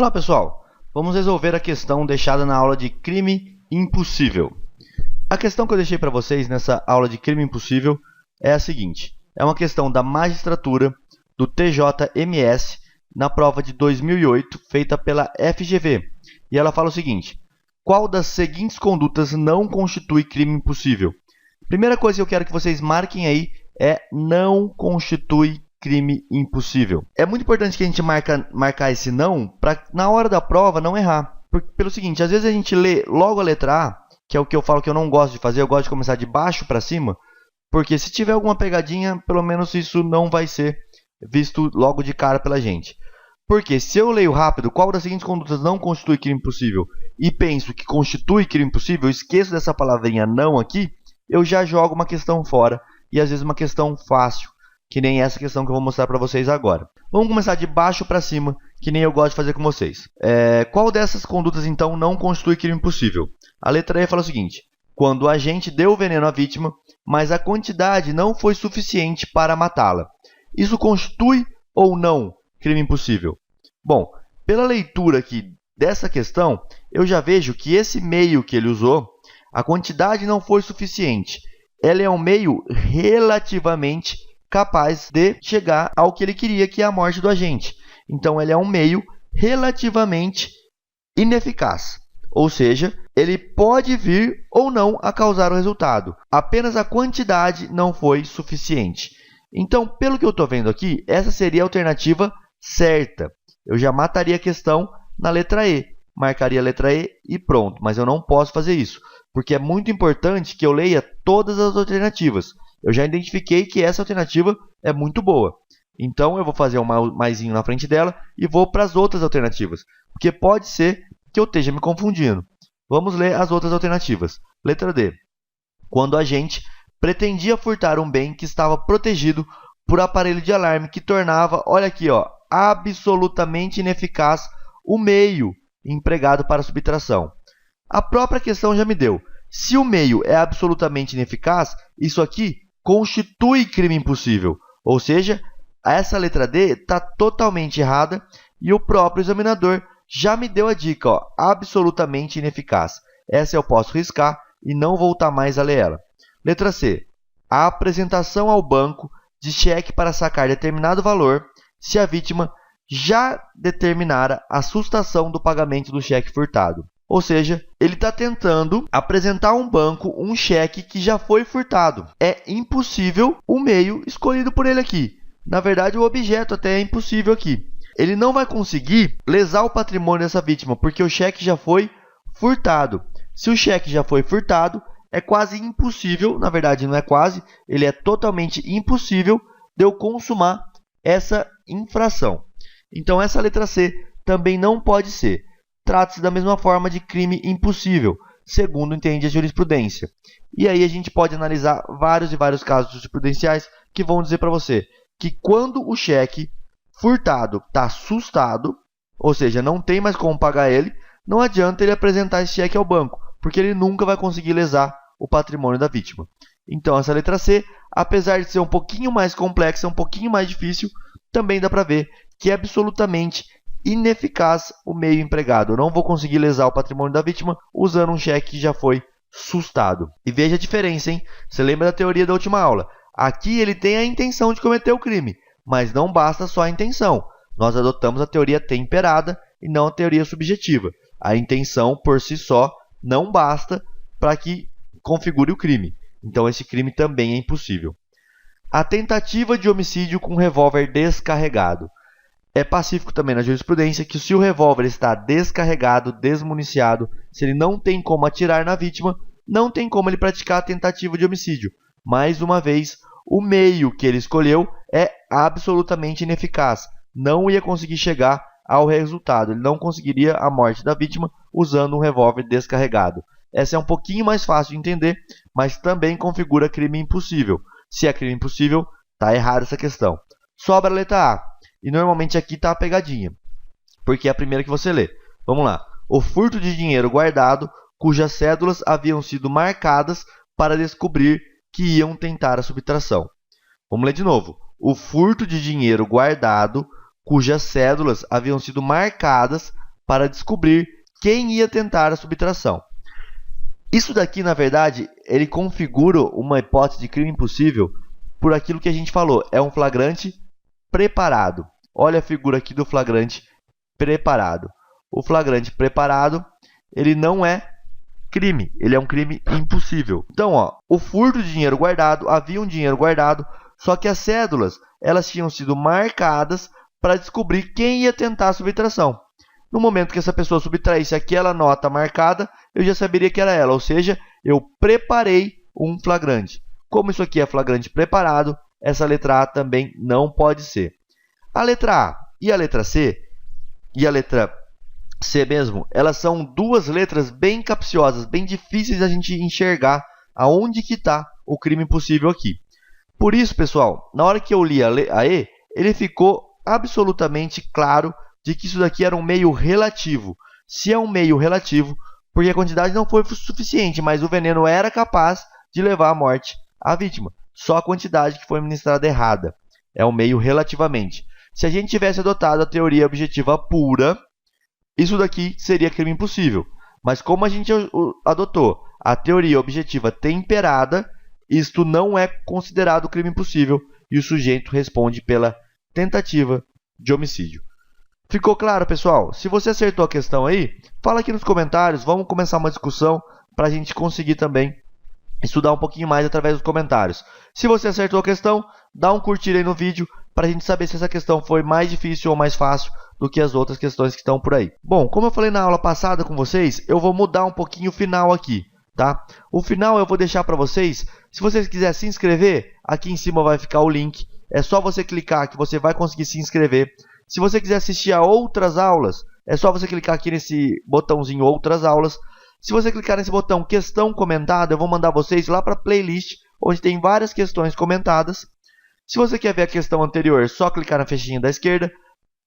Olá pessoal, vamos resolver a questão deixada na aula de crime impossível. A questão que eu deixei para vocês nessa aula de crime impossível é a seguinte. É uma questão da magistratura do TJMS na prova de 2008 feita pela FGV. E ela fala o seguinte: qual das seguintes condutas não constitui crime impossível? Primeira coisa que eu quero que vocês marquem aí é não constitui crime impossível. É muito importante que a gente marcar esse não para na hora da prova não errar. Pelo seguinte, às vezes a gente lê logo a letra A, que é o que eu falo que eu não gosto de fazer, eu gosto de começar de baixo para cima, porque se tiver alguma pegadinha, pelo menos isso não vai ser visto logo de cara pela gente. Porque se eu leio rápido, qual das seguintes condutas não constitui crime impossível, e penso que constitui crime impossível, eu esqueço dessa palavrinha não aqui, eu já jogo uma questão fora, e às vezes uma questão fácil, que nem essa questão que eu vou mostrar para vocês agora. Vamos começar de baixo para cima, que nem eu gosto de fazer com vocês. Qual dessas condutas, então, não constitui crime impossível? A letra E fala o seguinte: quando o agente deu o veneno à vítima, mas a quantidade não foi suficiente para matá-la. Isso constitui ou não crime impossível? Bom, pela leitura aqui dessa questão, eu já vejo que esse meio que ele usou, a quantidade não foi suficiente. Ela é um meio relativamente capaz de chegar ao que ele queria, que é a morte do agente. Então, ele é um meio relativamente ineficaz. Ou seja, ele pode vir ou não a causar o resultado. Apenas a quantidade não foi suficiente. Então, pelo que eu estou vendo aqui, essa seria a alternativa certa. Eu já mataria a questão na letra E. Marcaria a letra E e pronto. Mas eu não posso fazer isso, porque é muito importante que eu leia todas as alternativas. Eu já identifiquei que essa alternativa é muito boa. Então, eu vou fazer um maisinho na frente dela e vou para as outras alternativas, porque pode ser que eu esteja me confundindo. Vamos ler as outras alternativas. Letra D. Quando o agente pretendia furtar um bem que estava protegido por aparelho de alarme que tornava, olha aqui, ó, absolutamente ineficaz o meio empregado para a subtração. A própria questão já me deu. Se o meio é absolutamente ineficaz, isso aqui constitui crime impossível. Ou seja, essa letra D está totalmente errada e o próprio examinador já me deu a dica, ó, absolutamente ineficaz. Essa eu posso riscar e não voltar mais a ler ela. Letra C. A apresentação ao banco de cheque para sacar determinado valor se a vítima já determinara a sustação do pagamento do cheque furtado. Ou seja, ele está tentando apresentar ao banco um cheque que já foi furtado. É impossível o meio escolhido por ele aqui. Na verdade, o objeto até é impossível aqui. Ele não vai conseguir lesar o patrimônio dessa vítima, porque o cheque já foi furtado. Se o cheque já foi furtado, é quase impossível, na verdade não é quase, ele é totalmente impossível de eu consumar essa infração. Então, essa letra C também não pode ser. Trata-se da mesma forma de crime impossível, segundo entende a jurisprudência. E aí a gente pode analisar vários e vários casos jurisprudenciais que vão dizer para você que quando o cheque furtado está sustado, ou seja, não tem mais como pagar ele, não adianta ele apresentar esse cheque ao banco, porque ele nunca vai conseguir lesar o patrimônio da vítima. Então, essa letra C, apesar de ser um pouquinho mais complexa, um pouquinho mais difícil, também dá para ver que é absolutamente ineficaz o meio empregado. Eu não vou conseguir lesar o patrimônio da vítima usando um cheque que já foi sustado. E veja a diferença, hein? Você lembra da teoria da última aula? Aqui ele tem a intenção de cometer o crime, mas não basta só a intenção. Nós adotamos a teoria temperada e não a teoria subjetiva. A intenção por si só não basta para que configure o crime. Então esse crime também é impossível. A tentativa de homicídio com revólver descarregado. É pacífico também na jurisprudência que se o revólver está descarregado, desmuniciado, se ele não tem como atirar na vítima, não tem como ele praticar a tentativa de homicídio. Mais uma vez, o meio que ele escolheu é absolutamente ineficaz. Não ia conseguir chegar ao resultado. Ele não conseguiria a morte da vítima usando um revólver descarregado. Essa é um pouquinho mais fácil de entender, mas também configura crime impossível. Se é crime impossível, está errada essa questão. Sobra a letra A. E normalmente aqui está a pegadinha, porque é a primeira que você lê. Vamos lá. O furto de dinheiro guardado, cujas cédulas haviam sido marcadas para descobrir que iam tentar a subtração. Vamos ler de novo. O furto de dinheiro guardado, cujas cédulas haviam sido marcadas para descobrir quem ia tentar a subtração. Isso daqui, na verdade, ele configura uma hipótese de crime impossível por aquilo que a gente falou. É um flagrante preparado. Olha a figura aqui do flagrante preparado. O flagrante preparado, ele não é crime, ele é um crime impossível. Então, ó, o furto de dinheiro guardado, havia um dinheiro guardado, só que as cédulas, elas tinham sido marcadas para descobrir quem ia tentar a subtração. No momento que essa pessoa subtraísse aquela nota marcada, eu já saberia que era ela, ou seja, eu preparei um flagrante. Como isso aqui é flagrante preparado, essa letra A também não pode ser. A letra A e a letra C, e a letra C mesmo, elas são duas letras bem capciosas, bem difíceis da gente enxergar aonde que está o crime impossível aqui. Por isso, pessoal, na hora que eu li a E, ele ficou absolutamente claro de que isso daqui era um meio relativo. Se é um meio relativo, porque a quantidade não foi suficiente, mas o veneno era capaz de levar à morte a vítima. Só a quantidade que foi administrada errada. É um meio relativamente. Se a gente tivesse adotado a teoria objetiva pura, isso daqui seria crime impossível. Mas como a gente adotou a teoria objetiva temperada, isto não é considerado crime impossível e o sujeito responde pela tentativa de homicídio. Ficou claro, pessoal? Se você acertou a questão aí, fala aqui nos comentários, vamos começar uma discussão para a gente conseguir também estudar um pouquinho mais através dos comentários. Se você acertou a questão, dá um curtir aí no vídeo para a gente saber se essa questão foi mais difícil ou mais fácil do que as outras questões que estão por aí. Bom, como eu falei na aula passada com vocês, eu vou mudar um pouquinho o final aqui, tá? O final eu vou deixar para vocês. Se vocês quiserem se inscrever, aqui em cima vai ficar o link. É só você clicar que você vai conseguir se inscrever. Se você quiser assistir a outras aulas, é só você clicar aqui nesse botãozinho Outras Aulas. Se você clicar nesse botão Questão Comentada, eu vou mandar vocês lá para a playlist, onde tem várias questões comentadas. Se você quer ver a questão anterior, é só clicar na flechinha da esquerda.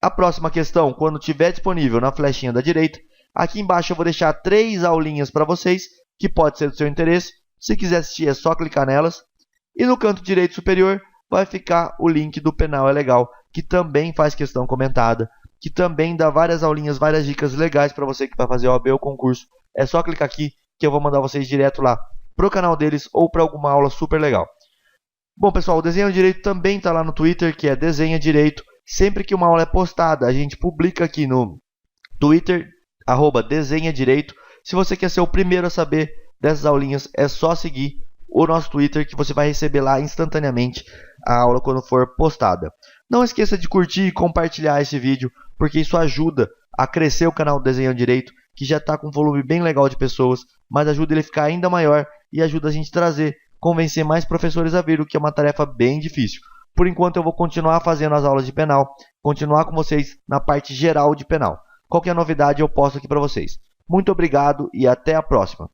A próxima questão, quando estiver disponível, na flechinha da direita. Aqui embaixo eu vou deixar 3 aulinhas para vocês, que pode ser do seu interesse. Se quiser assistir, é só clicar nelas. E no canto direito superior vai ficar o link do Penal é Legal, que também faz questão comentada, que também dá várias aulinhas, várias dicas legais para você que vai fazer OAB ou concurso. É só clicar aqui que eu vou mandar vocês direto lá pro canal deles ou para alguma aula super legal. Bom, pessoal, o Desenha Direito também está lá no Twitter, que é Desenha Direito. Sempre que uma aula é postada, a gente publica aqui no Twitter, @Desenha Direito. Se você quer ser o primeiro a saber dessas aulinhas, é só seguir o nosso Twitter, que você vai receber lá instantaneamente a aula quando for postada. Não esqueça de curtir e compartilhar esse vídeo, porque isso ajuda a crescer o canal Desenhando Direito, que já está com um volume bem legal de pessoas, mas ajuda ele a ficar ainda maior e ajuda a gente a convencer mais professores a vir, o que é uma tarefa bem difícil. Por enquanto eu vou continuar fazendo as aulas de penal, continuar com vocês na parte geral de penal. Qualquer novidade eu posto aqui para vocês. Muito obrigado e até a próxima.